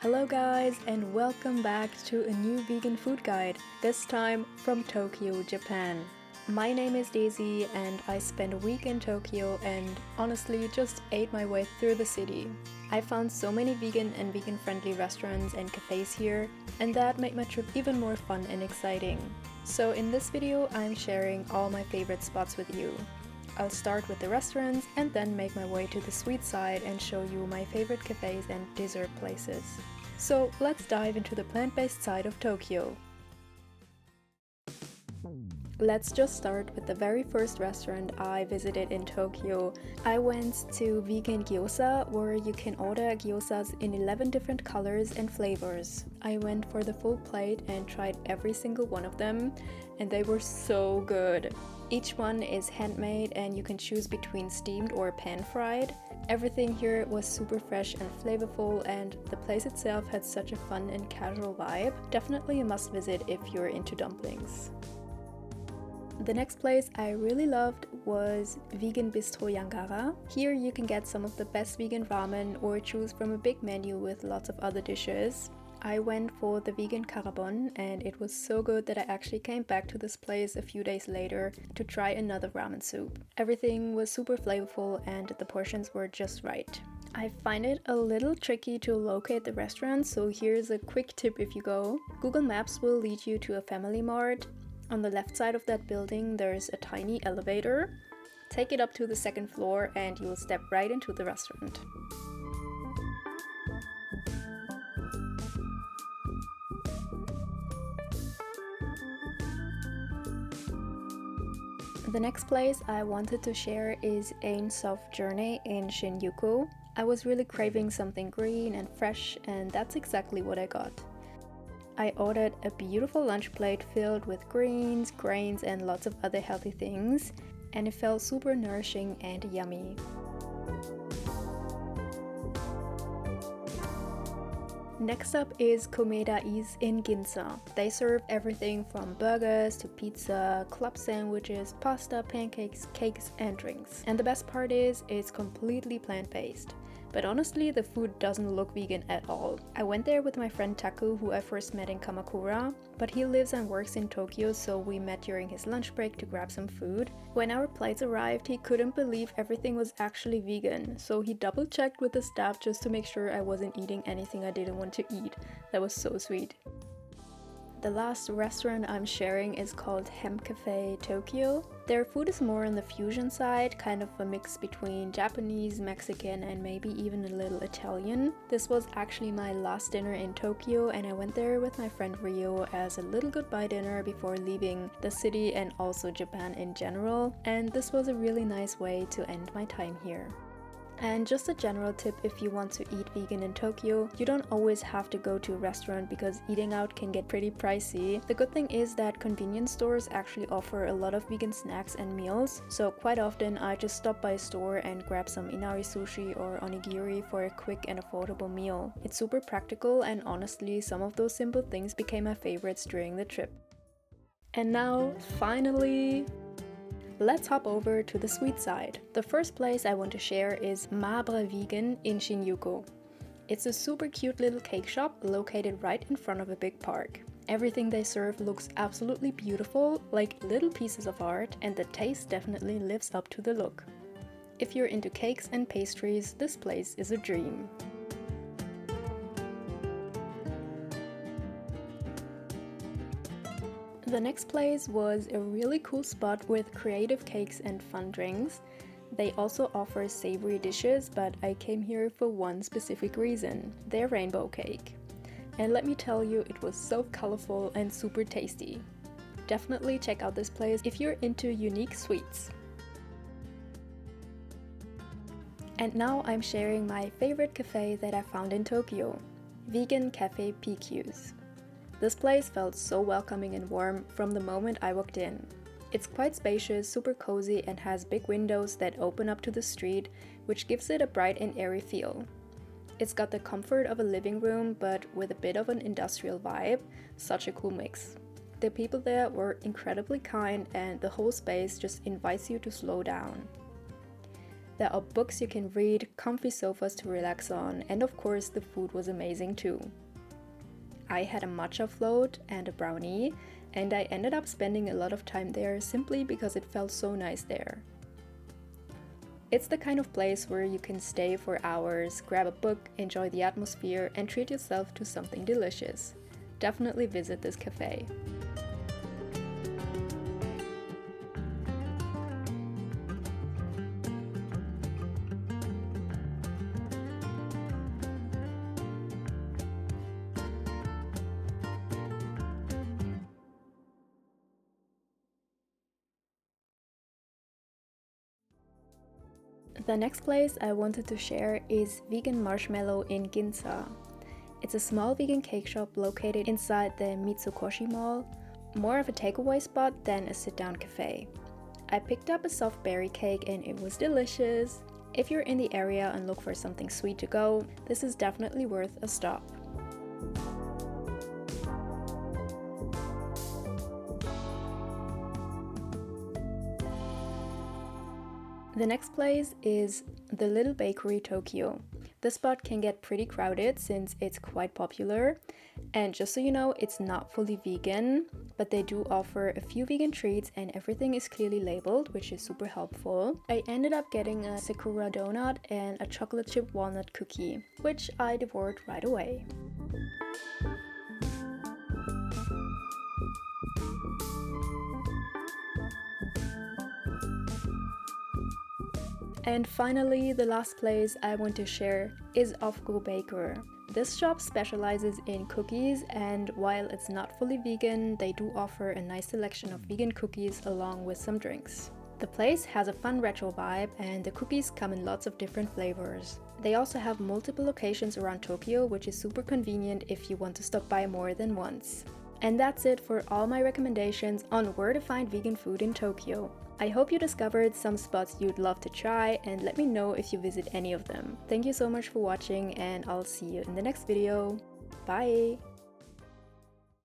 Hello guys, and welcome back to a new vegan food guide, this time from Tokyo, Japan. My name is Daisy and I spent a week in Tokyo and honestly just ate my way through the city. I found so many vegan and vegan-friendly restaurants and cafes here, and that made my trip even more fun and exciting. So in this video, I'm sharing all my favorite spots with you. I'll start with the restaurants and then make my way to the sweet side and show you my favorite cafes and dessert places. So let's dive into the plant-based side of Tokyo. Let's just start with the very first restaurant I visited in Tokyo. I went to Vegan Gyoza, where you can order gyozas in 11 different colors and flavors. I went for the full plate and tried every single one of them, and they were so good. Each one is handmade and you can choose between steamed or pan-fried. Everything here was super fresh and flavorful, and the place itself had such a fun and casual vibe. Definitely a must visit if you're into dumplings. The next place I really loved was Vegan Bistroara. Here you can get some of the best vegan ramen or choose from a big menu with lots of other dishes. I went for the vegan carabon and it was so good that I actually came back to this place a few days later to try another ramen soup. Everything was super flavorful and the portions were just right. I find it a little tricky to locate the restaurant, so here's a quick tip if you go. Google Maps will lead you to a family mart. On the left side of that building there's a tiny elevator. Take it up to the second floor and you'll step right into the restaurant. The next place I wanted to share is Ein Soft Journey in Shinjuku. I was really craving something green and fresh, and that's exactly what I got. I ordered a beautiful lunch plate filled with greens, grains, and lots of other healthy things, and it felt super nourishing and yummy. Next up is Komeda-Is in Ginza. They serve everything from burgers to pizza, club sandwiches, pasta, pancakes, cakes, and drinks. And the best part is, it's completely plant-based. But honestly, the food doesn't look vegan at all. I went there with my friend Taku, who I first met in Kamakura, but he lives and works in Tokyo, so we met during his lunch break to grab some food. When our plates arrived, he couldn't believe everything was actually vegan, so he double-checked with the staff just to make sure I wasn't eating anything I didn't want to eat. That was so sweet. The last restaurant I'm sharing is called Hemp Cafe Tokyo. Their food is more on the fusion side, kind of a mix between Japanese, Mexican, and maybe even a little Italian. This was actually my last dinner in Tokyo, and I went there with my friend Rio as a little goodbye dinner before leaving the city and also Japan in general. And this was a really nice way to end my time here. And just a general tip, if you want to eat vegan in Tokyo, you don't always have to go to a restaurant because eating out can get pretty pricey. The good thing is that convenience stores actually offer a lot of vegan snacks and meals, so quite often I just stop by a store and grab some inari sushi or onigiri for a quick and affordable meal. It's super practical, and honestly, some of those simple things became my favorites during the trip. And now, finally, let's hop over to the sweet side. The first place I want to share is Mabra Vegan in Shinjuku. It's a super cute little cake shop located right in front of a big park. Everything they serve looks absolutely beautiful, like little pieces of art, and the taste definitely lives up to the look. If you're into cakes and pastries, this place is a dream. The next place was a really cool spot with creative cakes and fun drinks. They also offer savory dishes, but I came here for one specific reason: their rainbow cake. And let me tell you, it was so colorful and super tasty. Definitely check out this place if you're into unique sweets. And now I'm sharing my favorite cafe that I found in Tokyo, Vegan Cafe PQ's. This place felt so welcoming and warm from the moment I walked in. It's quite spacious, super cozy, and has big windows that open up to the street, which gives it a bright and airy feel. It's got the comfort of a living room, but with a bit of an industrial vibe. Such a cool mix. The people there were incredibly kind, and the whole space just invites you to slow down. There are books you can read, comfy sofas to relax on, and of course the food was amazing too. I had a matcha float and a brownie, and I ended up spending a lot of time there simply because it felt so nice there. It's the kind of place where you can stay for hours, grab a book, enjoy the atmosphere, and treat yourself to something delicious. Definitely visit this cafe. The next place I wanted to share is Vegan Marshmallow in Ginza. It's a small vegan cake shop located inside the Mitsukoshi Mall, more of a takeaway spot than a sit-down cafe. I picked up a soft berry cake and it was delicious. If you're in the area and look for something sweet to go, this is definitely worth a stop. The next place is the Little Bakery Tokyo. The spot can get pretty crowded since it's quite popular. And just so you know, it's not fully vegan, but they do offer a few vegan treats and everything is clearly labeled, which is super helpful. I ended up getting a sakura donut and a chocolate chip walnut cookie, which I devoured right away. And finally, the last place I want to share is Ofco Baker. This shop specializes in cookies, and while it's not fully vegan, they do offer a nice selection of vegan cookies along with some drinks. The place has a fun retro vibe and the cookies come in lots of different flavors. They also have multiple locations around Tokyo, which is super convenient if you want to stop by more than once. And that's it for all my recommendations on where to find vegan food in Tokyo. I hope you discovered some spots you'd love to try and let me know if you visit any of them. Thank you so much for watching and I'll see you in the next video. Bye!